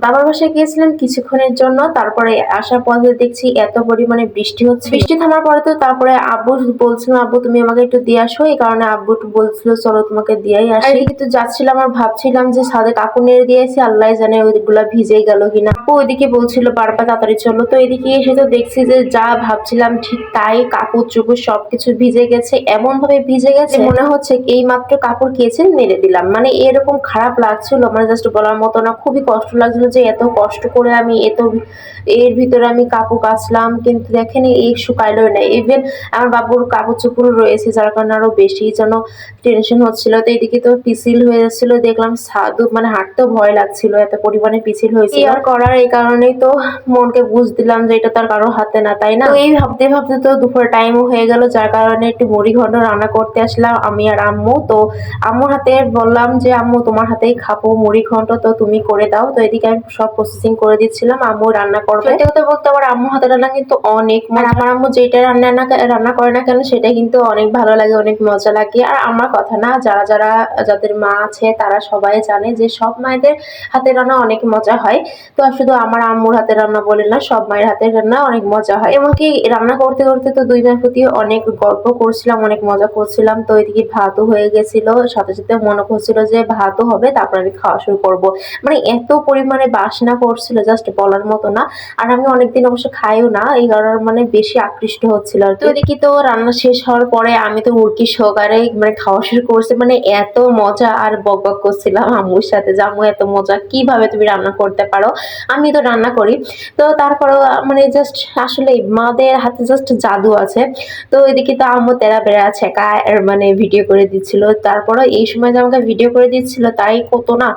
বাবার বাসায় গিয়েছিলাম কিছুক্ষণের জন্য, তারপরে আসার পথে দেখছি এত পরিমাণে বৃষ্টি হচ্ছে। বৃষ্টি থামার পরে তো তারপরে আব্বু বলছিল, আব্বু তুমি আমাকে একটু দিয়ে আসো, এই কারণে আব্বু একটু বলছিল চলো তোমাকে দিয়েই আসি। কিন্তু যাচ্ছিলাম আর ভাবছিলাম যে ছাদে কাপড় নেড়ে দিয়েছি, আল্লাহ জানে ওইগুলা ভিজে গেল কিনা। আপু ওইদিকে বলছিল বারবার তাড়াতাড়ি চলো, তো এদিকে এসে তো দেখছি যে যা ভাবছিলাম ঠিক তাই, কাপড় চোপড় সবকিছু ভিজে গেছে, এমন ভাবে ভিজে গেছে মনে হচ্ছে এই মাত্র কাপড় কেচে মেলে দিলাম। মানে এরকম খারাপ লাগছিল, মানে জাস্ট বলার মতো না, খুবই কষ্ট লাগছিল যে এত কষ্ট করে আমি এর ভিতরে আমি কাপড় কাচলাম, কিন্তু দেখেন এই শুকাইলই না। ইভেন আমার বাবুর কাপড় চোপড় রয়েছে, যার কারণে আরো বেশি যেন টেনশন হচ্ছিল। তো এদিকে তো পিছিল হয়ে যাচ্ছিল, দেখলাম সাধু মানে হাঁটতেও ভয় লাগছিল, এত পরিমাণে পিছিল হয়েছিল। আর করার এই কারণেই তো মনকে বুঝ দিলাম যে এটা তার কারো হাতে না, তাই না? তো এই ভাবতে ভাবতে তো দুপুর টাইমও হয়ে গেল, যার কারণে একটু মুড়ি ঘন্ট রান্না করতে আসলাম আমি আর আম্মু। তো আম্মুর হাতে বললাম যে আম্মু তোমার হাতেই খাবো মুড়ি ঘন্ট, তো তুমি করে দাও। তো এদিকে আমি সব প্রসেসিং করে দিচ্ছিলাম, আম্মু রান্না করবে। সত্যি কথা বলতে আমার আম্মুর হাতের রান্না কিন্তু অনেক মজা। আমার আম্মু যেটা রান্না করে না কেন সেটা কিন্তু অনেক ভালো লাগে, অনেক মজা লাগে। আর আমার কথা না, যাদের মা আছে তারা সবাই জানে যে সব মায়েদের হাতের রান্না অনেক মজা হয়। তো শুধু আমার আম্মুর হাতের রান্না বলে না, সব মায়ের হাতের রান্না অনেক মজা হয়। এমনকি রান্না করতে করতে তো দুই মায়ের প্রতি অনেক গল্প করছিলাম, অনেক মজা করছিলাম। তো এদিকে ভাতও হয়ে গেছিল, সাথে সাথে মনে করছিল যে ভাতও হবে, তারপর আমি খাওয়া শুরু করব। মানে এত পরিমাণে বাসনা করছিল জাস্ট বলার মতো না। আর আমি অনেকদিন অবশ্য খাইও না, এই কারণে মানে বেশি আকৃষ্ট হচ্ছিল। আর তো এদিকে তো রান্না শেষ হওয়ার পরে আমি তো উড়কি সহকারে মানে খাওয়া শুরু করছি। মানে এত মজা, আর বক বক করছিলাম আম্মুর সাথে যে আম্মু এত মজা কিভাবে তুমি রান্না করতে পারো, আমি তো রান্না করি। তো তারপরেও মানে জাস্ট আসলে মাদের হাতে জাস্ট জাদু আছে। তো এদিকে তো আম্মু তেরা বেড়া ছেকা মানে ভিডিও করে দিচ্ছিল, তারপরে এই সময় যে আমাকে ভিডিও করে দিচ্ছিল তাই কত না।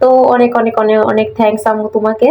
তো অনেক অনেক অনেক অনেক থ্যাংকস আম্মু তোমাকে।